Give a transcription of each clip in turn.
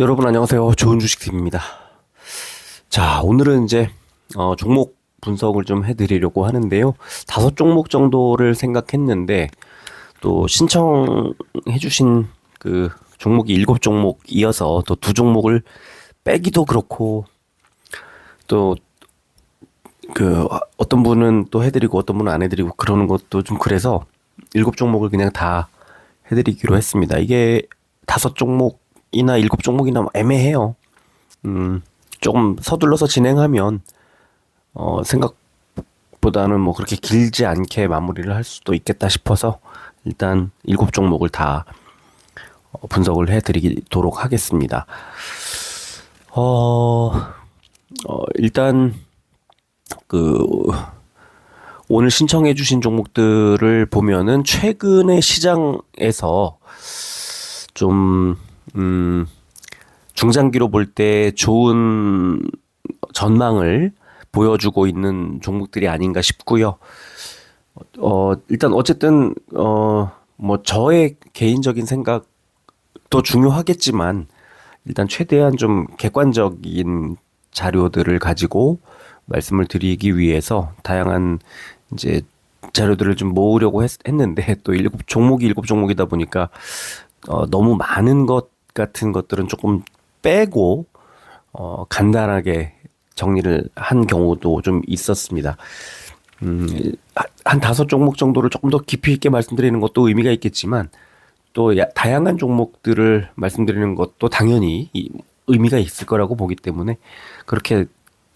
여러분 안녕하세요. 좋은 주식팀입니다. 자, 오늘은 이제 종목 분석을 좀 해드리려고 하는데요. 5종목 정도를 생각했는데 또 신청해주신 그 종목이 7종목 이어서 또 2종목을 빼기도 그렇고 또 그 어떤 분은 또 해드리고 어떤 분은 안 해드리고 그러는 것도 좀 그래서 7종목을 그냥 다 해드리기로 했습니다. 이게 5종목이나 7종목이나 애매해요. 조금 서둘러서 진행하면 생각보다는 뭐 그렇게 길지 않게 마무리를 할 수도 있겠다 싶어서 일단 7종목을 다 분석을 해드리도록 하겠습니다. 일단 그 오늘 신청해주신 종목들을 보면은 최근에 시장에서 좀 중장기로 볼 때 좋은 전망을 보여주고 있는 종목들이 아닌가 싶고요. 일단 어쨌든 뭐 저의 개인적인 생각도 중요하겠지만 일단 최대한 좀 객관적인 자료들을 가지고 말씀을 드리기 위해서 다양한 이제 자료들을 좀 모으려고 했는데 또 일곱 종목이다 보니까 너무 많은 것 같은 것들은 조금 빼고 간단하게 정리를 한 경우도 좀 있었습니다. 한 5종목 정도를 조금 더 깊이 있게 말씀드리는 것도 의미가 있겠지만 또 다양한 종목들을 말씀드리는 것도 당연히 의미가 있을 거라고 보기 때문에 그렇게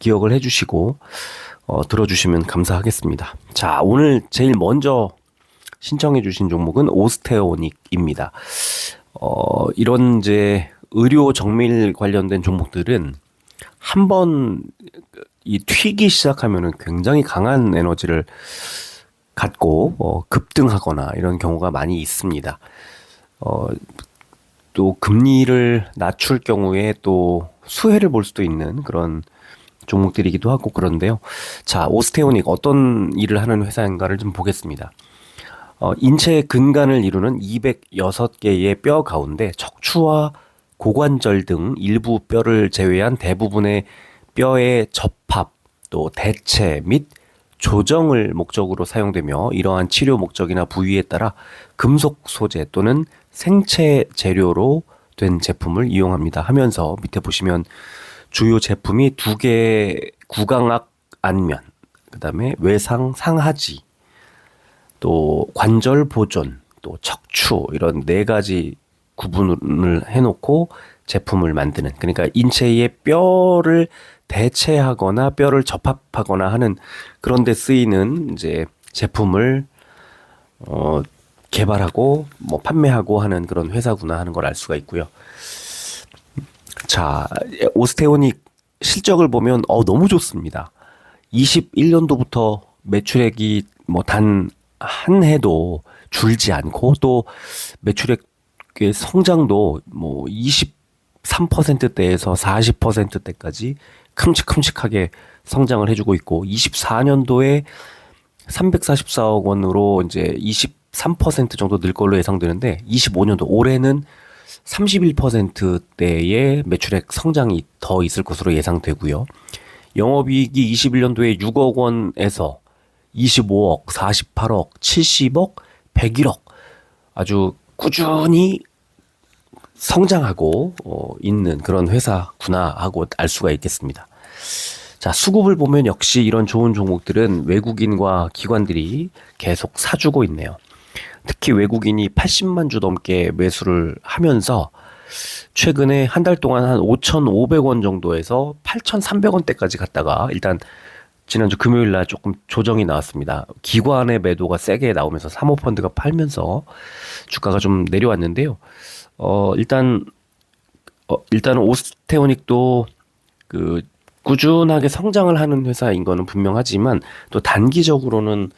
기억을 해주시고 들어주시면 감사하겠습니다. 자, 오늘 제일 먼저 신청해주신 종목은 오스테오닉입니다. 이런 이제 의료 정밀 관련된 종목들은 한번 이 튀기 시작하면은 굉장히 강한 에너지를 갖고 급등하거나 이런 경우가 많이 있습니다. 또 금리를 낮출 경우에 또 수혜를 볼 수도 있는 그런 종목들이기도 하고 그런데요. 자, 오스테오닉 어떤 일을 하는 회사인가를 좀 보겠습니다. 인체 근간을 이루는 206개의 뼈 가운데 척추와 고관절 등 일부 뼈를 제외한 대부분의 뼈의 접합, 또 대체 및 조정을 목적으로 사용되며 이러한 치료 목적이나 부위에 따라 금속 소재 또는 생체 재료로 된 제품을 이용합니다 하면서 밑에 보시면 주요 제품이 2개 구강악 안면, 그 다음에 외상 상하지, 또 관절 보존, 또 척추 이런 4가지 구분을 해놓고 제품을 만드는, 그러니까 인체의 뼈를 대체하거나 뼈를 접합하거나 하는 그런 데 쓰이는 이제 제품을 개발하고 뭐 판매하고 하는 그런 회사구나 하는 걸 알 수가 있고요. 자, 오스테오닉 실적을 보면 너무 좋습니다. 21년도부터 매출액이 뭐 단 한 해도 줄지 않고 또 매출액의 성장도 뭐 23%대에서 40%대까지 큼직큼직하게 성장을 해주고 있고 24년도에 344억 원으로 이제 23% 정도 늘 걸로 예상되는데 25년도 올해는 31%대의 매출액 성장이 더 있을 것으로 예상되고요. 영업이익이 21년도에 6억 원에서 25억, 48억, 70억, 101억 아주 꾸준히 성장하고 있는 그런 회사구나 하고 알 수가 있겠습니다. 자, 수급을 보면 역시 이런 좋은 종목들은 외국인과 기관들이 계속 사주고 있네요. 특히 외국인이 80만 주 넘게 매수를 하면서 최근에 한 달 동안 한 5,500원 정도에서 8,300원대까지 갔다가 일단 지난주 금요일 날 조금 조정이 나왔습니다. 기관의 매도가 세게 나오면서 사모펀드가 팔면서 주가가 좀 내려왔는데요. 일단은 오스테오닉도 그 꾸준하게 성장을 하는 회사인 거는 분명하지만 또 단기적으로는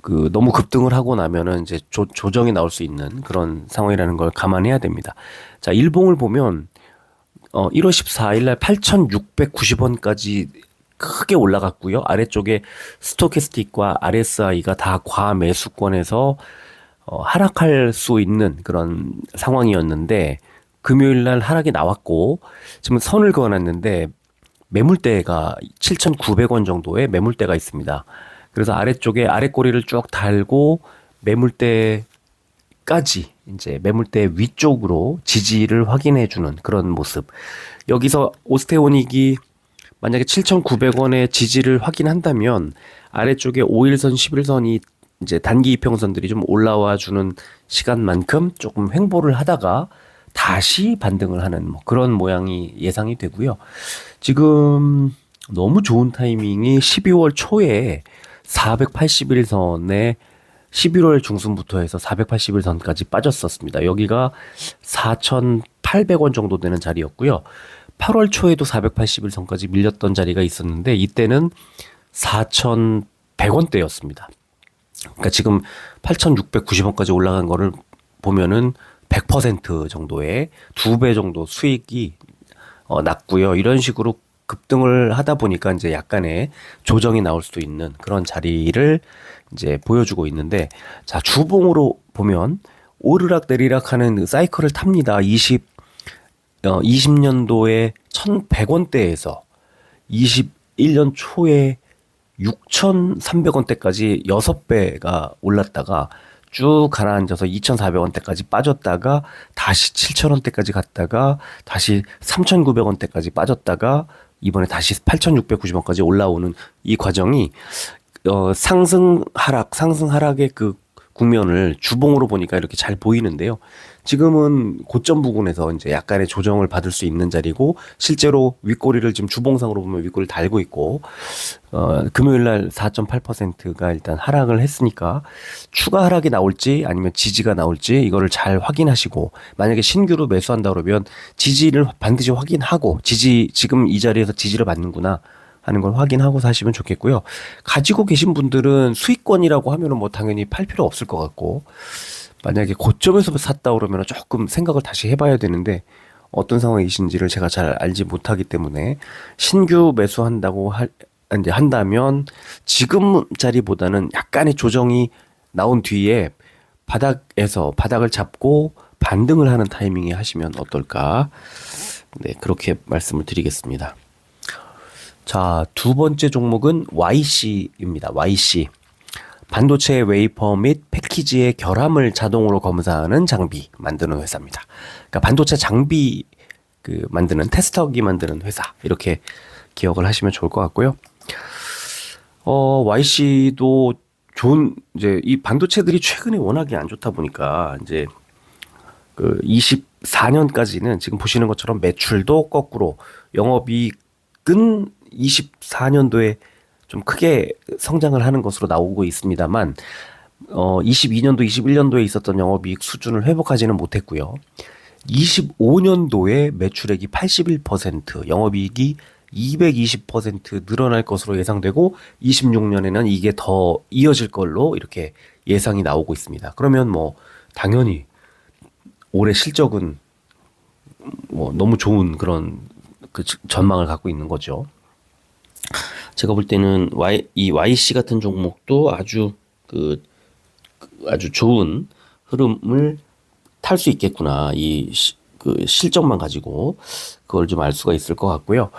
그 너무 급등을 하고 나면은 이제 조정이 나올 수 있는 그런 상황이라는 걸 감안해야 됩니다. 자, 일봉을 보면 1월 14일 날 8,690원까지 크게 올라갔고요. 아래쪽에 스토캐스틱과 RSI가 다 과매수권에서 하락할 수 있는 그런 상황이었는데 금요일 날 하락이 나왔고 지금 선을 그어놨는데 매물대가 7,900원 정도의 매물대가 있습니다. 그래서 아래쪽에 아래 꼬리를 쭉 달고 매물대까지 이제 매물대 위쪽으로 지지를 확인해 주는 그런 모습. 여기서 오스테오닉이 만약에 7,900원의 지지를 확인한다면 아래쪽에 5일선, 11선이 이제 단기 이평선들이 좀 올라와 주는 시간만큼 조금 횡보를 하다가 다시 반등을 하는 뭐 그런 모양이 예상이 되고요. 지금 너무 좋은 타이밍이 12월 초에 481선에 11월 중순부터 해서 481선까지 빠졌었습니다. 여기가 4,800원 정도 되는 자리였고요. 8월 초에도 481선까지 밀렸던 자리가 있었는데 이때는 4,100원대였습니다. 그러니까 지금 8,690원까지 올라간 거를 보면은 100% 정도의 2배 정도 수익이 났고요. 이런 식으로 급등을 하다 보니까 이제 약간의 조정이 나올 수도 있는 그런 자리를 이제 보여주고 있는데, 자, 주봉으로 보면 오르락 내리락 하는 사이클을 탑니다. 20년도에 1,100원대에서 21년 초에 6,300원대까지 6배가 올랐다가 쭉 가라앉아서 2,400원대까지 빠졌다가 다시 7,000원대까지 갔다가 다시 3,900원대까지 빠졌다가 이번에 다시 8,690원까지 올라오는 이 과정이 상승 하락의 그 국면을 주봉으로 보니까 이렇게 잘 보이는데요. 지금은 고점 부근에서 이제 약간의 조정을 받을 수 있는 자리고, 실제로 윗꼬리를 지금 주봉상으로 보면 윗꼬리를 달고 있고, 금요일 날 4.8%가 일단 하락을 했으니까 추가 하락이 나올지 아니면 지지가 나올지 이거를 잘 확인하시고, 만약에 신규로 매수한다 그러면 지지를 반드시 확인하고, 지금 이 자리에서 지지를 받는구나 하는 걸 확인하고 사시면 좋겠고요. 가지고 계신 분들은 수익권이라고 하면은 뭐 당연히 팔 필요 없을 것 같고, 만약에 고점에서 샀다 그러면 조금 생각을 다시 해봐야 되는데 어떤 상황이신지를 제가 잘 알지 못하기 때문에, 신규 매수한다고 이제 한다면 지금 자리보다는 약간의 조정이 나온 뒤에 바닥을 잡고 반등을 하는 타이밍에 하시면 어떨까? 네, 그렇게 말씀을 드리겠습니다. 자, 두 번째 종목은 YC입니다. YC. 반도체 웨이퍼 및 패키지의 결함을 자동으로 검사하는 장비 만드는 회사입니다. 그러니까 반도체 장비 만드는 테스터기 만드는 회사, 이렇게 기억을 하시면 좋을 것 같고요. YC도 좋은, 이제 이 반도체들이 최근에 워낙에 안 좋다 보니까 이제 24년까지는 지금 보시는 것처럼 매출도 거꾸로, 영업이익은 24년도에 좀 크게 성장을 하는 것으로 나오고 있습니다만, 22년도, 21년도에 있었던 영업이익 수준을 회복하지는 못했고요. 25년도에 매출액이 81%, 영업이익이 220% 늘어날 것으로 예상되고, 26년에는 이게 더 이어질 걸로 이렇게 예상이 나오고 있습니다. 그러면 뭐 당연히 올해 실적은 뭐 너무 좋은 그런 전망을 갖고 있는 거죠. 제가 볼 때는 이 YC 같은 종목도 아주 아주 좋은 흐름을 탈 수 있겠구나. 실적만 가지고 그걸 좀 알 수가 있을 것 같고요.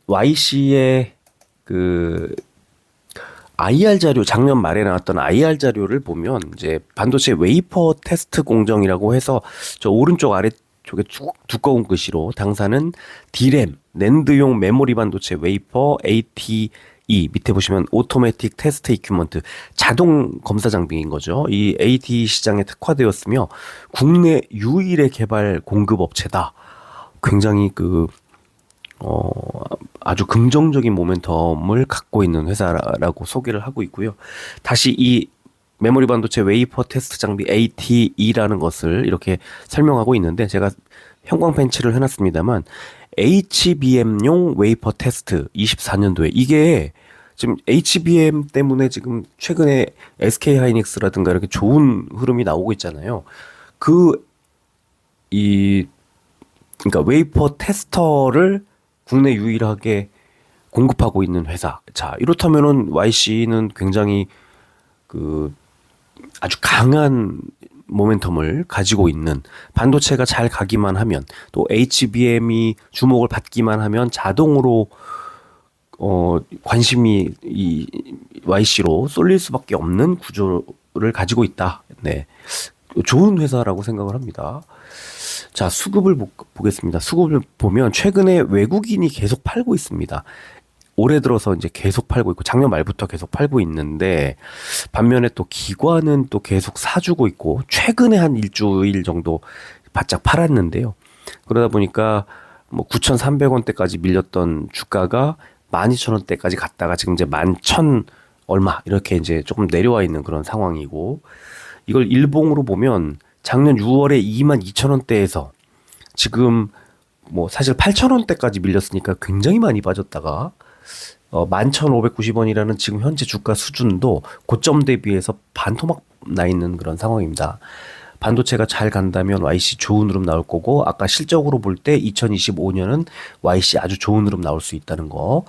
YC의 IR 자료, 작년 말에 나왔던 IR 자료를 보면 이제 반도체 웨이퍼 테스트 공정이라고 해서 저 오른쪽 아래쪽에 두꺼운 글씨로 당사는 D램, 낸드용 메모리 반도체 웨이퍼 ATE, 밑에 보시면 오토매틱 테스트 이큐먼트, 자동 검사 장비인 거죠. 이 ATE 시장에 특화되었으며 국내 유일의 개발 공급 업체다. 굉장히 아주 긍정적인 모멘텀을 갖고 있는 회사라고 소개를 하고 있고요. 다시 이 메모리 반도체 웨이퍼 테스트 장비 ATE라는 것을 이렇게 설명하고 있는데, 제가 형광 펜치를 해놨습니다만, HBM용 웨이퍼 테스트 24년도에, 이게 지금 HBM 때문에 지금 최근에 SK 하이닉스라든가 이렇게 좋은 흐름이 나오고 있잖아요. 그러니까 웨이퍼 테스터를 국내 유일하게 공급하고 있는 회사. 자, 이렇다면은 YC는 굉장히 아주 강한 모멘텀을 가지고 있는, 반도체가 잘 가기만 하면, 또 HBM이 주목을 받기만 하면 자동으로 관심이 이 YC로 쏠릴 수밖에 없는 구조를 가지고 있다. 네. 좋은 회사라고 생각을 합니다. 자, 수급을 보겠습니다. 수급을 보면 최근에 외국인이 계속 팔고 있습니다. 올해 들어서 이제 계속 팔고 있고, 작년 말부터 계속 팔고 있는데, 반면에 또 기관은 또 계속 사주고 있고, 최근에 한 일주일 정도 바짝 팔았는데요. 그러다 보니까 뭐 9,300원대까지 밀렸던 주가가 12,000원대까지 갔다가 지금 이제 11,000 얼마 이렇게 이제 조금 내려와 있는 그런 상황이고, 이걸 일봉으로 보면 작년 6월에 22,000원대에서 지금 뭐 사실 8,000원대까지 밀렸으니까 굉장히 많이 빠졌다가 11,590원이라는 지금 현재 주가 수준도 고점 대비해서 반토막 나 있는 그런 상황입니다. 반도체가 잘 간다면 YC 좋은 흐름 나올 거고, 아까 실적으로 볼 때 2025년은 YC 아주 좋은 흐름 나올 수 있다는 거.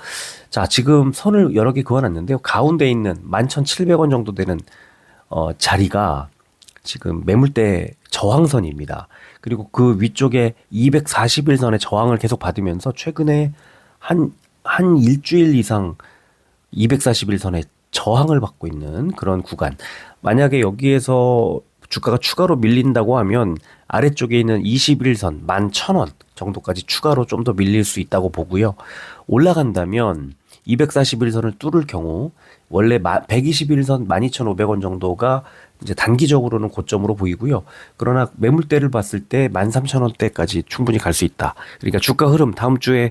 자, 지금 선을 여러 개 그어놨는데요. 가운데 있는 11,700원 정도 되는 자리가 지금 매물대 저항선입니다. 그리고 그 위쪽에 241선의 저항을 계속 받으면서 최근에 한 일주일 이상 241선의 저항을 받고 있는 그런 구간. 만약에 여기에서 주가가 추가로 밀린다고 하면 아래쪽에 있는 21선 11,000원 정도까지 추가로 좀 더 밀릴 수 있다고 보고요. 올라간다면 241선을 뚫을 경우 원래 121선 12,500원 정도가 이제 단기적으로는 고점으로 보이고요. 그러나 매물대를 봤을 때 13,000원대까지 충분히 갈 수 있다. 그러니까 주가 흐름, 다음 주에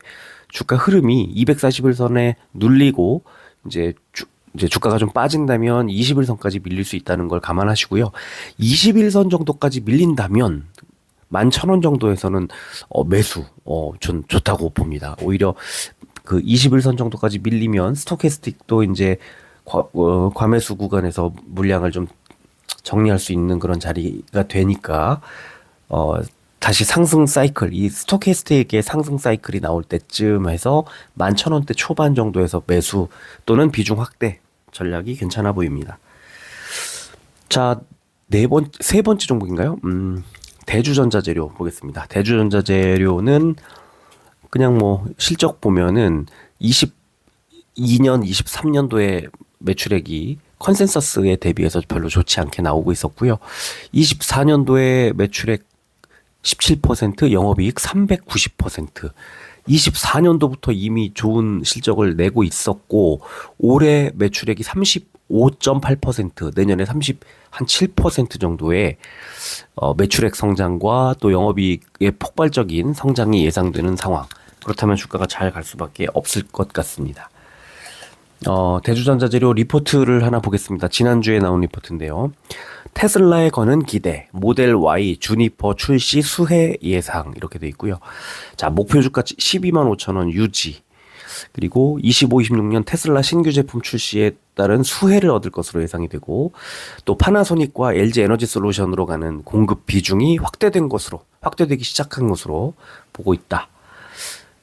주가 흐름이 241선에 눌리고 이제 주가가 좀 빠진다면 21선까지 밀릴 수 있다는 걸 감안하시고요. 21선 정도까지 밀린다면 11,000원 정도에서는 매수 전 좋다고 봅니다. 오히려 그 21선 정도까지 밀리면 스토캐스틱도 이제 과매수 구간에서 물량을 좀 정리할 수 있는 그런 자리가 되니까 다시 상승 사이클, 이 스토캐스틱의 상승 사이클이 나올 때쯤 해서 11,000원대 초반 정도에서 매수 또는 비중 확대 전략이 괜찮아 보입니다. 자, 세 번째 종목인가요? 대주전자재료 보겠습니다. 대주전자재료는 그냥 뭐 실적 보면은 22년, 23년도에 매출액이 컨센서스에 대비해서 별로 좋지 않게 나오고 있었고요. 24년도에 매출액 17%, 영업이익 390%. 24년도부터 이미 좋은 실적을 내고 있었고, 올해 매출액이 35.8%, 내년에 7% 정도의 매출액 성장과 또 영업이익의 폭발적인 성장이 예상되는 상황. 그렇다면 주가가 잘 갈 수밖에 없을 것 같습니다. 대주전자재료 리포트를 하나 보겠습니다. 지난주에 나온 리포트인데요. 테슬라에 거는 기대, 모델 Y, 주니퍼 출시 수혜 예상 이렇게 돼 있고요. 자, 목표 주가 12만 5천 원 유지. 그리고 25, 26년 테슬라 신규 제품 출시에 따른 수혜를 얻을 것으로 예상이 되고, 또 파나소닉과 LG 에너지 솔루션으로 가는 공급 비중이 확대되기 시작한 것으로 보고 있다.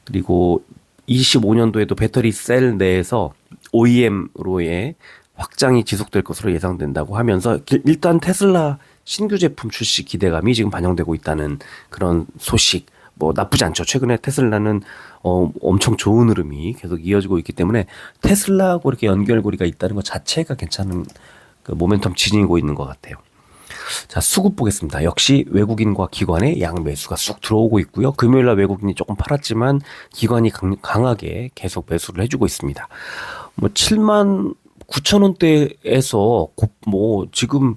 그리고 25년도에도 배터리 셀 내에서 OEM로의 확장이 지속될 것으로 예상된다고 하면서 일단 테슬라 신규 제품 출시 기대감이 지금 반영되고 있다는 그런 소식. 뭐 나쁘지 않죠. 최근에 테슬라는 엄청 좋은 흐름이 계속 이어지고 있기 때문에 테슬라하고 이렇게 연결고리가 있다는 것 자체가 괜찮은 그 모멘텀 지니고 있는 것 같아요. 자, 수급 보겠습니다. 역시 외국인과 기관의 양매수가 쑥 들어오고 있고요. 금요일날 외국인이 조금 팔았지만 기관이 강하게 계속 매수를 해주고 있습니다. 뭐 7만 9천 원대에서 뭐 지금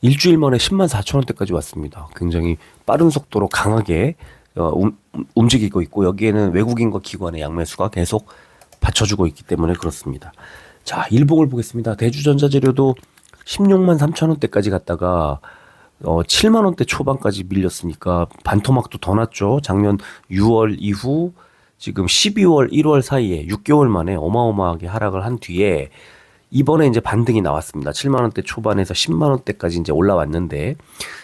일주일 만에 10만 4천 원대까지 왔습니다. 굉장히 빠른 속도로 강하게 움직이고 있고, 여기에는 외국인과 기관의 양매수가 계속 받쳐주고 있기 때문에 그렇습니다. 자, 일봉을 보겠습니다. 대주전자재료도 16만 3천 원대까지 갔다가 7만 원대 초반까지 밀렸으니까 반토막도 더 났죠. 작년 6월 이후 지금 12월, 1월 사이에 6개월 만에 어마어마하게 하락을 한 뒤에 이번에 이제 반등이 나왔습니다. 7만 원대 초반에서 10만 원대까지 이제 올라왔는데,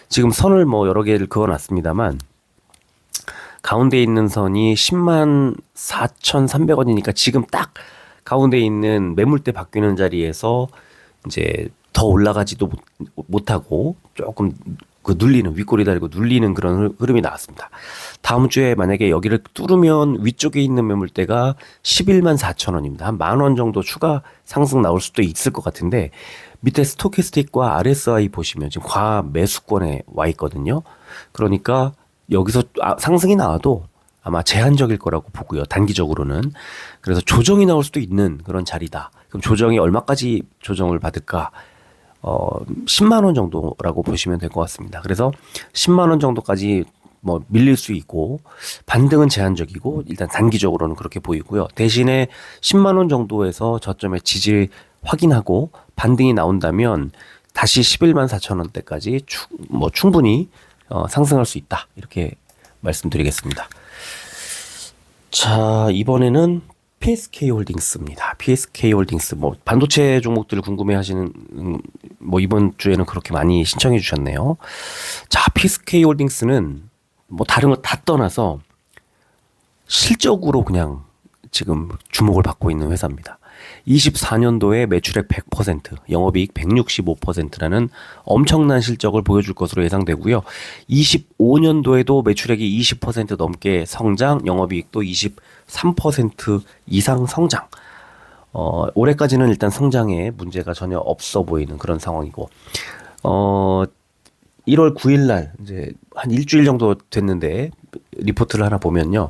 지금 선을 뭐 여러 개를 그어놨습니다만 가운데 있는 선이 10만 4,300원이니까 지금 딱 가운데 있는 매물대 바뀌는 자리에서 이제 더 올라가지도 못하고 조금 그 눌리는 윗꼬리 달고 눌리는 그런 흐름이 나왔습니다. 다음 주에 만약에 여기를 뚫으면 위쪽에 있는 매물대가 11만 4천 원입니다. 한 만 원 정도 추가 상승 나올 수도 있을 것 같은데 밑에 스토캐스틱과 RSI 보시면 지금 과매수권에 와 있거든요. 그러니까 여기서 상승이 나와도 아마 제한적일 거라고 보고요. 단기적으로는. 그래서 조정이 나올 수도 있는 그런 자리다. 그럼 조정이 얼마까지 조정을 받을까? 10만 원 정도라고 보시면 될 것 같습니다. 그래서 10만 원 정도까지 뭐 밀릴 수 있고 반등은 제한적이고 일단 단기적으로는 그렇게 보이고요. 대신에 10만 원 정도에서 저점의 지지 확인하고 반등이 나온다면 다시 11만 4천 원대까지 뭐 충분히 상승할 수 있다. 이렇게 말씀드리겠습니다. 자, 이번에는 PSK 홀딩스입니다. PSK 홀딩스 뭐 반도체 종목들을 궁금해 하시는 뭐 이번 주에는 그렇게 많이 신청해 주셨네요. 자, PSK 홀딩스는 뭐 다른 거 다 떠나서 실적으로 그냥 지금 주목을 받고 있는 회사입니다. 24년도에 매출액 100%, 영업이익 165%라는 엄청난 실적을 보여줄 것으로 예상되고요. 25년도에도 매출액이 20% 넘게 성장, 영업이익도 23% 이상 성장. 올해까지는 일단 성장에 문제가 전혀 없어 보이는 그런 상황이고, 1월 9일 날 이제 한 일주일 정도 됐는데 리포트를 하나 보면요.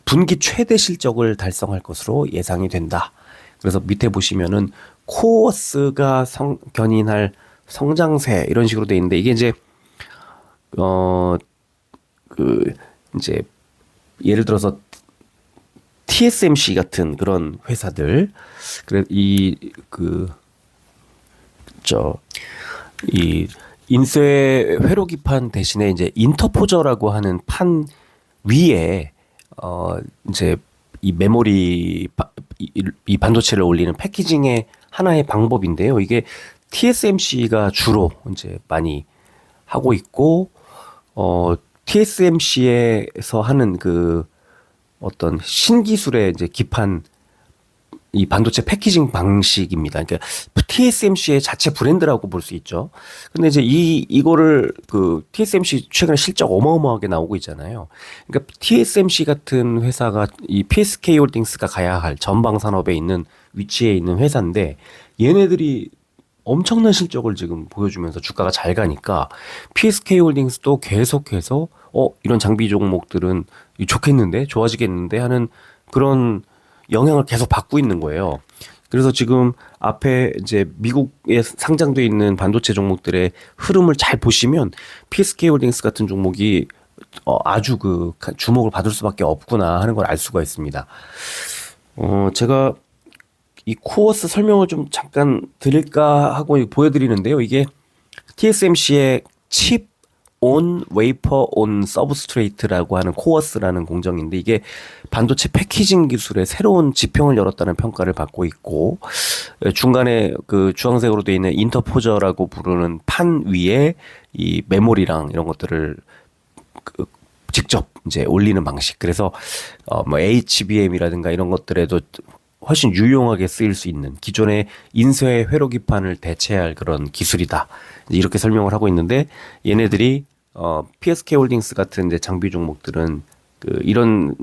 분기 최대 실적을 달성할 것으로 예상이 된다. 그래서 밑에 보시면은 코어스가 견인할 성장세 이런 식으로 돼 있는데 이게 이제 이제 예를 들어서 TSMC 같은 그런 회사들 그래 이 인쇄 회로기판 대신에 이제 인터포저라고 하는 판 위에 이제 이 메모리 이 반도체를 올리는 패키징의 하나의 방법인데요. 이게 TSMC가 주로 이제 많이 하고 있고 TSMC에서 하는 그 어떤 신기술의 이제 기판 이 반도체 패키징 방식입니다. 그러니까 TSMC의 자체 브랜드라고 볼 수 있죠. 근데 이제 이거를 그 TSMC 최근에 실적 어마어마하게 나오고 있잖아요. 그러니까 TSMC 같은 회사가 이 PSK 홀딩스가 가야 할 전방 산업에 있는 위치에 있는 회사인데 얘네들이 엄청난 실적을 지금 보여주면서 주가가 잘 가니까 PSK 홀딩스도 계속해서 이런 장비 종목들은 좋겠는데 좋아지겠는데 하는 그런 영향을 계속 받고 있는 거예요. 그래서 지금 앞에 이제 미국에 상장돼 있는 반도체 종목들의 흐름을 잘 보시면 PSK 홀딩스 같은 종목이 아주 그 주목을 받을 수밖에 없구나 하는 걸 알 수가 있습니다. 제가 이 코어스 설명을 좀 잠깐 드릴까 하고 보여드리는데요. 이게 TSMC의 칩 온 웨이퍼 온 서브스트레이트라고 하는 코어스라는 공정인데 이게 반도체 패키징 기술의 새로운 지평을 열었다는 평가를 받고 있고 중간에 그 주황색으로 되어 있는 인터포저라고 부르는 판 위에 이 메모리랑 이런 것들을 직접 이제 올리는 방식. 그래서 뭐 HBM이라든가 이런 것들에도 훨씬 유용하게 쓰일 수 있는 기존의 인쇄 회로기판을 대체할 그런 기술이다. 이렇게 설명을 하고 있는데 얘네들이 PSK 홀딩스 같은 이제 장비 종목들은 이런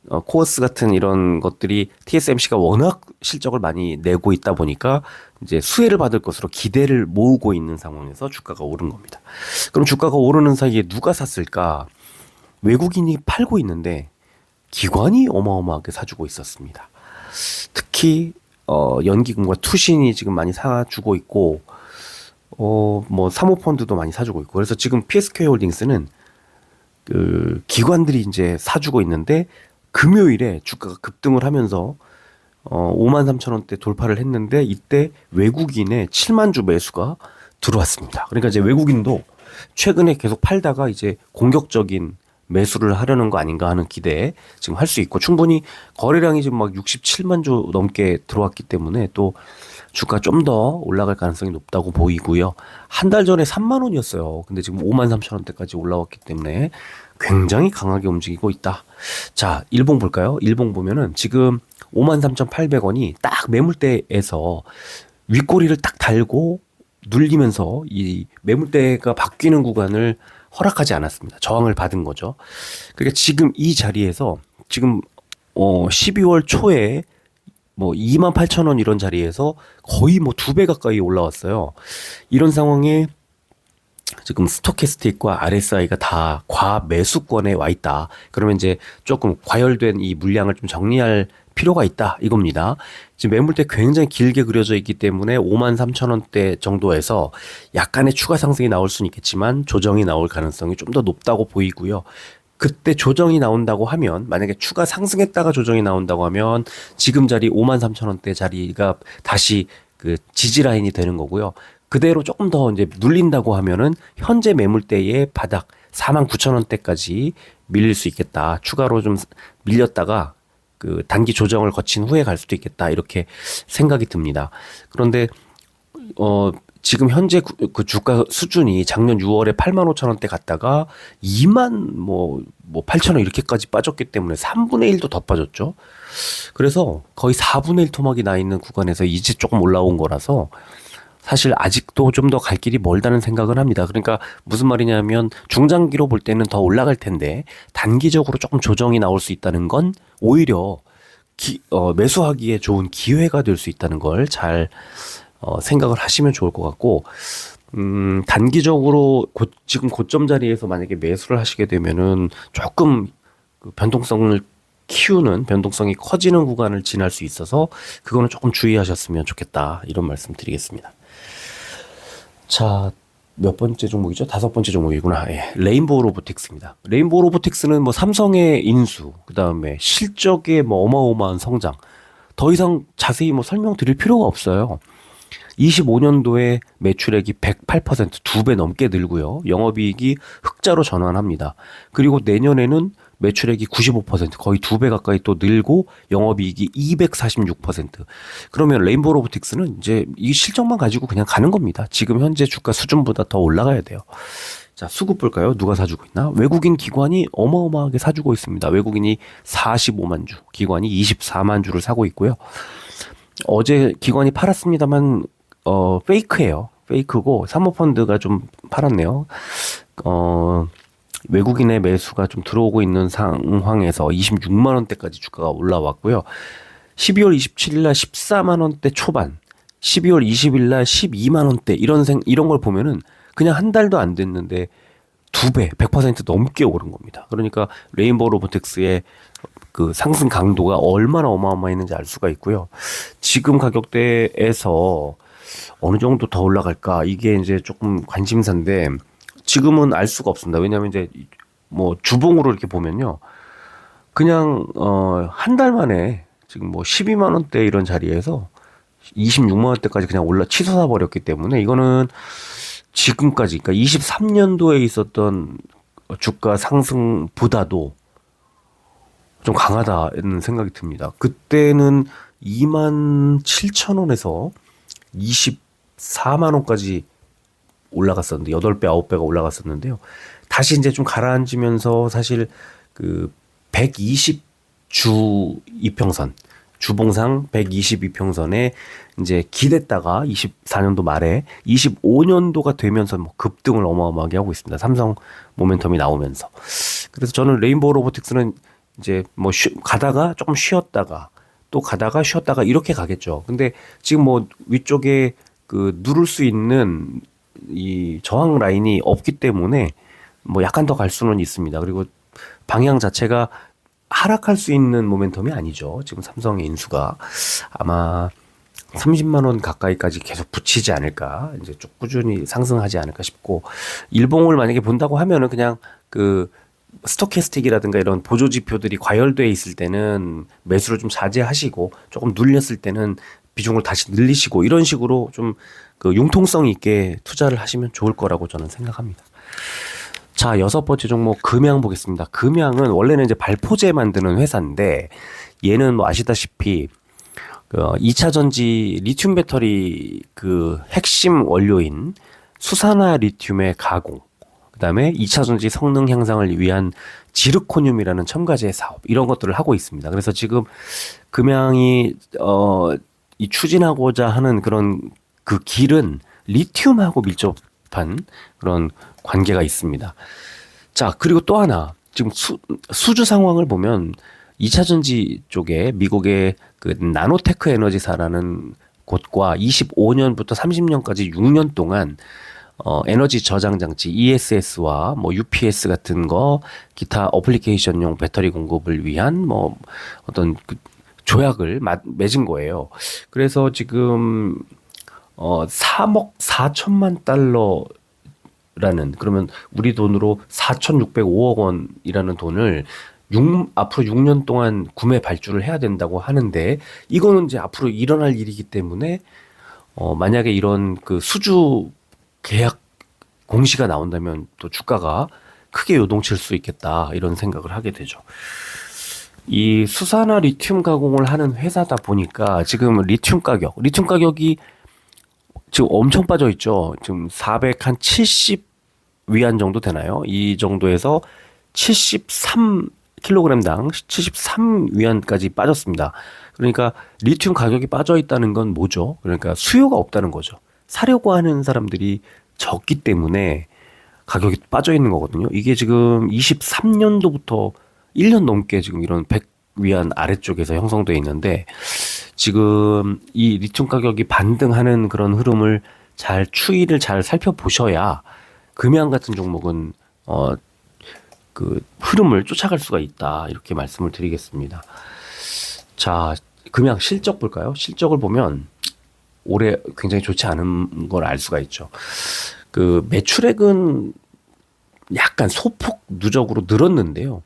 코어스 같은 이런 것들이 TSMC가 워낙 실적을 많이 내고 있다 보니까 이제 수혜를 받을 것으로 기대를 모으고 있는 상황에서 주가가 오른 겁니다. 그럼 주가가 오르는 사이에 누가 샀을까? 외국인이 팔고 있는데 기관이 어마어마하게 사주고 있었습니다. 특히 연기금과 투신이 지금 많이 사주고 있고 뭐 사모펀드도 많이 사주고 있고 그래서 지금 PSK 홀딩스는 그 기관들이 이제 사주고 있는데 금요일에 주가가 급등을 하면서 53,000원대 돌파를 했는데 이때 외국인의 7만 주 매수가 들어왔습니다. 그러니까 이제 외국인도 최근에 계속 팔다가 이제 공격적인 매수를 하려는 거 아닌가 하는 기대에 지금 할 수 있고 충분히 거래량이 지금 막 67만 주 넘게 들어왔기 때문에 또 주가 좀 더 올라갈 가능성이 높다고 보이고요. 한 달 전에 3만 원이었어요. 근데 지금 53,000원대까지 올라왔기 때문에 굉장히 강하게 움직이고 있다. 자, 일봉 볼까요? 일봉 보면은 지금 53,800원이 딱 매물대에서 윗꼬리를 딱 달고 눌리면서 이 매물대가 바뀌는 구간을 허락하지 않았습니다. 저항을 받은 거죠. 그러니까 지금 이 자리에서 지금 12월 초에 뭐 28,000원 이런 자리에서 거의 뭐 2배 가까이 올라왔어요. 이런 상황에 지금 스토캐스틱과 RSI가 다 과매수권에 와 있다. 그러면 이제 조금 과열된 이 물량을 좀 정리할 필요가 있다 이겁니다. 지금 매물대 굉장히 길게 그려져 있기 때문에 53,000원대 정도에서 약간의 추가 상승이 나올 수는 있겠지만 조정이 나올 가능성이 좀 더 높다고 보이고요. 그때 조정이 나온다고 하면, 만약에 추가 상승했다가 조정이 나온다고 하면 지금 자리 53,000원대 자리가 다시 그 지지 라인이 되는 거고요. 그대로 조금 더 이제 눌린다고 하면은 현재 매물대의 바닥 49,000원대까지 밀릴 수 있겠다. 추가로 좀 밀렸다가 그 단기 조정을 거친 후에 갈 수도 있겠다. 이렇게 생각이 듭니다. 그런데 지금 현재 그 주가 수준이 작년 6월에 85,000원대 갔다가 8,000원 이렇게까지 빠졌기 때문에 3분의 1도 더 빠졌죠. 그래서 거의 4분의 1 토막이 나 있는 구간에서 이제 조금 올라온 거라서 사실 아직도 좀 더 갈 길이 멀다는 생각을 합니다. 그러니까 무슨 말이냐면 중장기로 볼 때는 더 올라갈 텐데 단기적으로 조금 조정이 나올 수 있다는 건 오히려 매수하기에 좋은 기회가 될 수 있다는 걸 잘 생각을 하시면 좋을 것 같고, 단기적으로 지금 고점 자리에서 만약에 매수를 하시게 되면은 조금 그 변동성이 커지는 구간을 지날 수 있어서 그거는 조금 주의하셨으면 좋겠다. 이런 말씀 드리겠습니다. 자, 몇 번째 종목이죠? 5번째 종목이구나. 예, 레인보우 로보틱스입니다. 레인보우 로보틱스는 뭐 삼성의 인수, 그 다음에 실적의 뭐 어마어마한 성장, 더 이상 자세히 뭐 설명드릴 필요가 없어요. 25년도에 매출액이 108%, 2배 넘게 늘고요. 영업이익이 흑자로 전환합니다. 그리고 내년에는 매출액이 95%, 거의 2배 가까이 또 늘고 영업이익이 246%. 그러면 레인보우 로보틱스는 이제 이 실적만 가지고 그냥 가는 겁니다. 지금 현재 주가 수준보다 더 올라가야 돼요. 자, 수급 볼까요? 누가 사주고 있나? 외국인 기관이 어마어마하게 사주고 있습니다. 외국인이 45만 주, 기관이 24만 주를 사고 있고요. 어제 기관이 팔았습니다만 페이크예요. 페이크고 사모펀드가 좀 팔았네요. 외국인의 매수가 좀 들어오고 있는 상황에서 26만 원대까지 주가가 올라왔고요. 12월 27일 날 14만 원대 초반, 12월 20일 날 12만 원대 이런 걸 보면은 그냥 한 달도 안 됐는데 2배, 100% 넘게 오른 겁니다. 그러니까 레인보우 로보틱스의 그 상승 강도가 얼마나 어마어마했는지 알 수가 있고요. 지금 가격대에서 어느 정도 더 올라갈까? 이게 이제 조금 관심사인데 지금은 알 수가 없습니다. 왜냐하면 이제 뭐 주봉으로 이렇게 보면요, 그냥 한 달 만에 지금 뭐 12만 원대 이런 자리에서 26만 원대까지 그냥 치솟아 버렸기 때문에 이거는 지금까지, 그러니까 23년도에 있었던 주가 상승보다도 좀 강하다는 생각이 듭니다. 그때는 27,000원에서 24만 원까지 올라갔었는데 8배, 9배가 올라갔었는데요. 다시 이제 좀 가라앉으면서 사실 그 120주 이평선, 주봉상 122평선에 이제 기댔다가 24년도 말에 25년도가 되면서 뭐 급등을 어마어마하게 하고 있습니다. 삼성 모멘텀이 나오면서. 그래서 저는 레인보우 로보틱스는 이제 뭐 가다가 조금 쉬었다가 또 가다가 쉬었다가 이렇게 가겠죠. 근데 지금 뭐 위쪽에 그 누를 수 있는 이 저항 라인이 없기 때문에 뭐 약간 더 갈 수는 있습니다. 그리고 방향 자체가 하락할 수 있는 모멘텀이 아니죠. 지금 삼성의 인수가 아마 30만 원 가까이까지 계속 붙이지 않을까, 이제 쭉 꾸준히 상승하지 않을까 싶고, 일봉을 만약에 본다고 하면은 그냥 그 스토캐스틱이라든가 이런 보조 지표들이 과열돼 있을 때는 매수를 좀 자제하시고 조금 눌렸을 때는 비중을 다시 늘리시고 이런 식으로 좀 그 융통성 있게 투자를 하시면 좋을 거라고 저는 생각합니다. 자, 6번째 종목 금양 보겠습니다. 금양은 원래는 이제 발포제 만드는 회사인데 얘는 뭐 아시다시피 그 2차 전지 리튬 배터리 그 핵심 원료인 수산화 리튬의 가공, 그다음에 2차 전지 성능 향상을 위한 지르코늄이라는 첨가제 사업, 이런 것들을 하고 있습니다. 그래서 지금 금양이 이 추진하고자 하는 그런 그 길은 리튬하고 밀접한 그런 관계가 있습니다. 자, 그리고 또 하나. 지금 수주 상황을 보면 2차 전지 쪽에 미국의 그 나노테크 에너지사라는 곳과 25년부터 30년까지 6년 동안 에너지 저장 장치 ESS와 뭐 UPS 같은 거 기타 어플리케이션용 배터리 공급을 위한 뭐 어떤 그 조약을 맺은 거예요. 그래서 지금 3억 4천만 달러라는, 그러면 우리 돈으로 4,605억 원이라는 돈을 앞으로 6년 동안 구매 발주를 해야 된다고 하는데, 이거는 이제 앞으로 일어날 일이기 때문에 만약에 이런 그 수주 계약 공시가 나온다면 또 주가가 크게 요동칠 수 있겠다, 이런 생각을 하게 되죠. 이 수산화 리튬 가공을 하는 회사다 보니까 지금 리튬 가격이 지금 엄청 빠져 있죠. 지금 470 위안 정도 되나요? 이 정도에서 73kg당 73 위안까지 빠졌습니다. 그러니까 리튬 가격이 빠져 있다는 건 뭐죠? 그러니까 수요가 없다는 거죠. 사려고 하는 사람들이 적기 때문에 가격이 빠져 있는 거거든요. 이게 지금 23년도부터 1년 넘게 지금 이런 100 위안 아래쪽에서 형성되어 있는데, 지금 이 리튬 가격이 반등하는 그런 흐름을 추이를 잘 살펴보셔야 금양 같은 종목은 그 흐름을 쫓아갈 수가 있다, 이렇게 말씀을 드리겠습니다. 자, 금양 실적 볼까요? 실적을 보면 올해 굉장히 좋지 않은 걸 알 수가 있죠. 그 매출액은 약간 소폭 누적으로 늘었는데요.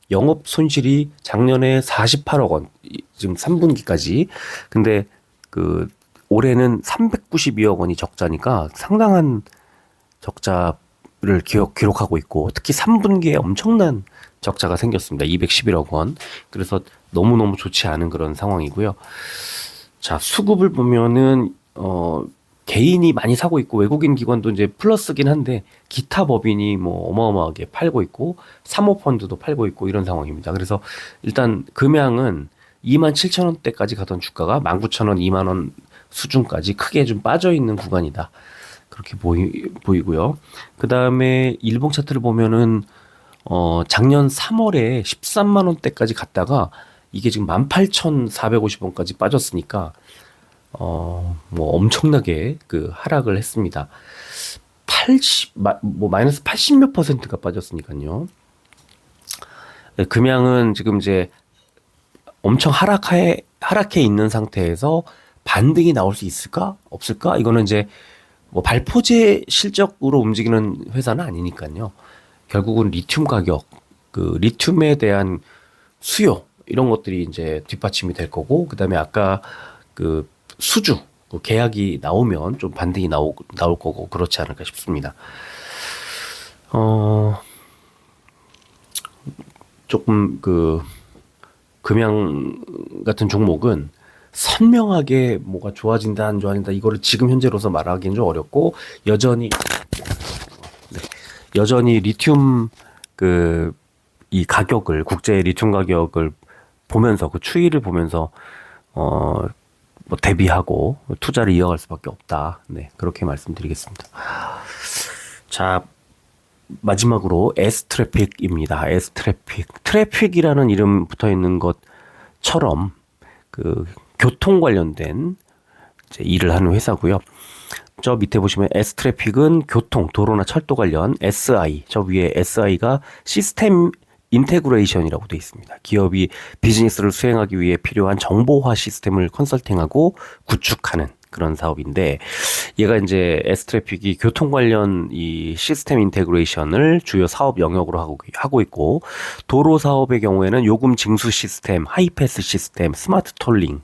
영업 손실이 작년에 48억 원, 지금 3분기까지. 근데 그 올해는 392억 원이 적자니까 상당한 적자를 기록하고 있고, 특히 3분기에 엄청난 적자가 생겼습니다. 211억 원. 그래서 너무너무 좋지 않은 그런 상황이고요. 자, 수급을 보면은 개인이 많이 사고 있고, 외국인 기관도 이제 플러스긴 한데, 기타 법인이 뭐 어마어마하게 팔고 있고, 사모펀드도 팔고 있고, 이런 상황입니다. 그래서 일단 금양은 27,000원대까지 가던 주가가 19,000원, 2만 원 수준까지 크게 좀 빠져 있는 구간이다, 그렇게 보이고요. 그 다음에 일봉 차트를 보면은 작년 3월에 13만 원대까지 갔다가 이게 지금 18,450원까지 빠졌으니까 뭐 엄청나게 그 하락을 했습니다. 마이너스 80 몇 퍼센트가 빠졌으니까요. 네, 금양은 지금 이제 엄청 하락해 있는 상태에서 반등이 나올 수 있을까? 없을까? 이거는 이제 뭐 발포제 실적으로 움직이는 회사는 아니니까요. 결국은 리튬 가격, 그 리튬에 대한 수요, 이런 것들이 이제 뒷받침이 될 거고, 그다음에 아까 그 수주 그 계약이 나오면 좀 반등이 나올 거고, 그렇지 않을까 싶습니다. 조금 그 금양 같은 종목은 선명하게 뭐가 좋아진다 안 좋아진다, 이거를 지금 현재로서 말하기는 좀 어렵고, 여전히 리튬 이 가격을, 국제 리튬 가격을 보면서, 그 추이를 보면서 뭐 대비하고 투자를 이어갈 수밖에 없다. 네, 그렇게 말씀드리겠습니다. 자, 마지막으로 S트래픽입니다. S트래픽. 트래픽이라는 이름 붙어 있는 것처럼 그 교통 관련된 이제 일을 하는 회사고요. 저 밑에 보시면 S트래픽은 교통, 도로나 철도 관련, SI, 저 위에 SI가 시스템 인테그레이션이라고 되어 있습니다. 기업이 비즈니스를 수행하기 위해 필요한 정보화 시스템을 컨설팅하고 구축하는 그런 사업인데, 얘가 이제 S트래픽이 교통 관련 이 시스템 인테그레이션을 주요 사업 영역으로 하고 있고, 도로 사업의 경우에는 요금 징수 시스템, 하이패스 시스템, 스마트 톨링,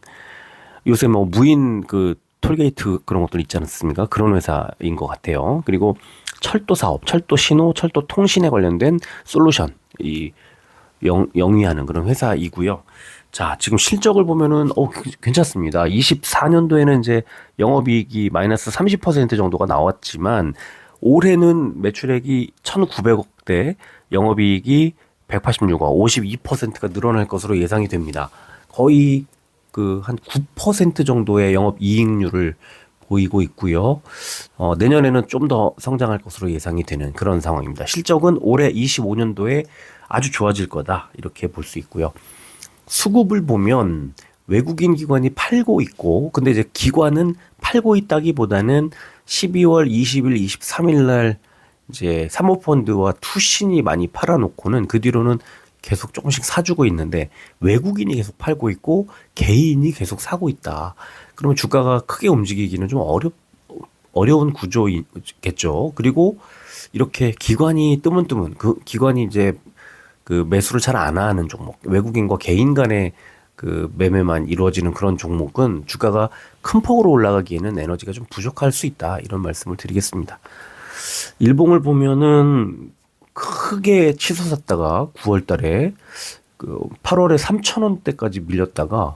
요새 뭐 무인 그 톨게이트 그런 것들 있지 않습니까? 그런 회사인 것 같아요. 그리고 철도 사업, 철도 신호, 철도 통신에 관련된 솔루션 영위하는 그런 회사이고요. 자, 지금 실적을 보면은 괜찮습니다. 24년도에는 이제 영업이익이 마이너스 30% 정도가 나왔지만, 올해는 매출액이 1,900억대, 영업이익이 186억, 52%가 늘어날 것으로 예상이 됩니다. 거의 그 한 9% 정도의 영업 이익률을 보이고 있고요. 내년에는 좀 더 성장할 것으로 예상이 되는 그런 상황입니다. 실적은 올해 25년도에 아주 좋아질 거다 이렇게 볼 수 있고요. 수급을 보면 외국인 기관이 팔고 있고, 근데 이제 기관은 팔고 있다기보다는 12월 20일, 23일 날 이제 사모펀드와 투신이 많이 팔아놓고는 그 뒤로는 계속 조금씩 사주고 있는데, 외국인이 계속 팔고 있고 개인이 계속 사고 있다. 그러면 주가가 크게 움직이기는 좀 어려운 구조겠죠. 그리고 이렇게 기관이 뜨문뜨문, 그 기관이 이제 그 매수를 잘 안 하는 종목, 외국인과 개인 간의 그 매매만 이루어지는 그런 종목은 주가가 큰 폭으로 올라가기에는 에너지가 좀 부족할 수 있다, 이런 말씀을 드리겠습니다. 일봉을 보면은 크게 치솟았다가 9월 달에 그 8월에 3,000원대까지 밀렸다가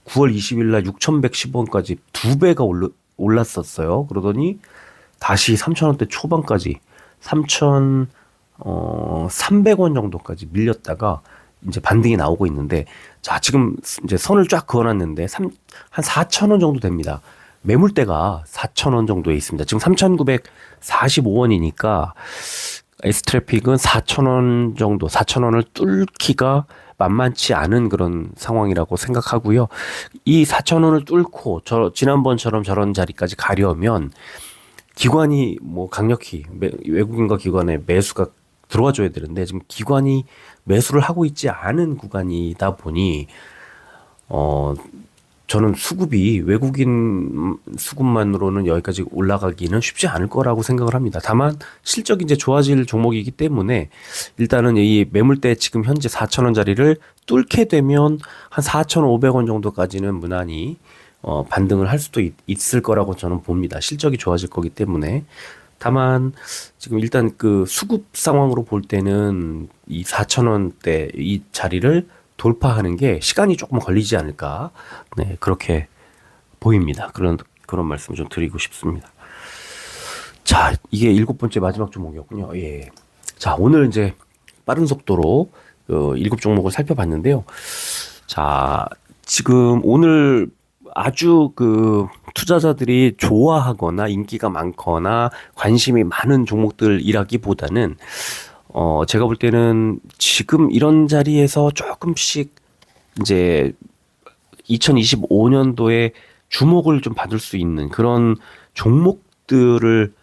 9월 20일 날 6,110원까지 두 배가 올랐었어요. 그러더니 다시 3,000원대 초반까지 3,300원 정도까지 밀렸다가 이제 반등이 나오고 있는데, 자, 지금 이제 선을 쫙 그어놨는데 한 4,000원 정도 됩니다. 매물대가 4,000원 정도에 있습니다. 지금 3,945원이니까 S트래픽은 4,000원 정도, 4,000원을 뚫기가 만만치 않은 그런 상황이라고 생각하고요. 이 4,000원을 뚫고 지난번처럼 저런 자리까지 가려면 기관이 뭐 강력히 외국인과 기관의 매수가 들어와줘야 되는데, 지금 기관이 매수를 하고 있지 않은 구간이다 보니 저는 수급이 외국인 수급만으로는 여기까지 올라가기는 쉽지 않을 거라고 생각을 합니다. 다만 실적이 이제 좋아질 종목이기 때문에 일단은 이 매물대 지금 현재 4,000원짜리를 뚫게 되면 한 4,500원 정도까지는 무난히 반등을 할 수도 있을 거라고 저는 봅니다. 실적이 좋아질 거기 때문에. 다만 지금 일단 그 수급 상황으로 볼 때는 이 4,000원대 이 자리를 돌파하는 게 시간이 조금 걸리지 않을까, 네, 그렇게 보입니다. 그런 말씀 좀 드리고 싶습니다. 자, 이게 7번째 마지막 종목이었군요. 예. 자, 오늘 이제 빠른 속도로 7종목을 살펴봤는데요. 자, 지금 오늘 아주 그 투자자들이 좋아하거나 인기가 많거나 관심이 많은 종목들이라기보다는 제가 볼 때는 지금 이런 자리에서 조금씩 이제 2025년도에 주목을 좀 받을 수 있는 그런 종목들을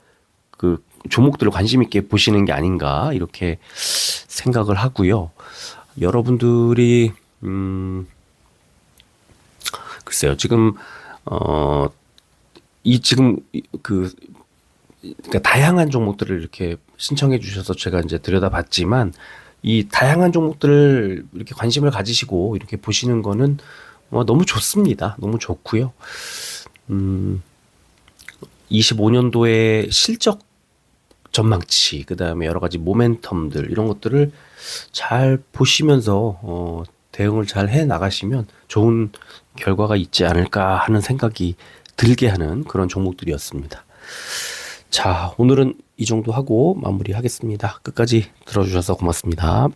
관심 있게 보시는 게 아닌가, 이렇게 생각을 하고요. 여러분들이 글쎄요, 지금 그러니까 다양한 종목들을 이렇게 신청해 주셔서 제가 이제 들여다봤지만, 이 다양한 종목들을 이렇게 관심을 가지시고 이렇게 보시는 거는 너무 좋습니다. 너무 좋고요. 25년도에 실적 전망치, 그 다음에 여러 가지 모멘텀들, 이런 것들을 잘 보시면서 대응을 잘 해 나가시면 좋은 결과가 있지 않을까 하는 생각이 들게 하는 그런 종목들이었습니다. 자, 오늘은 이 정도 하고 마무리하겠습니다. 끝까지 들어주셔서 고맙습니다.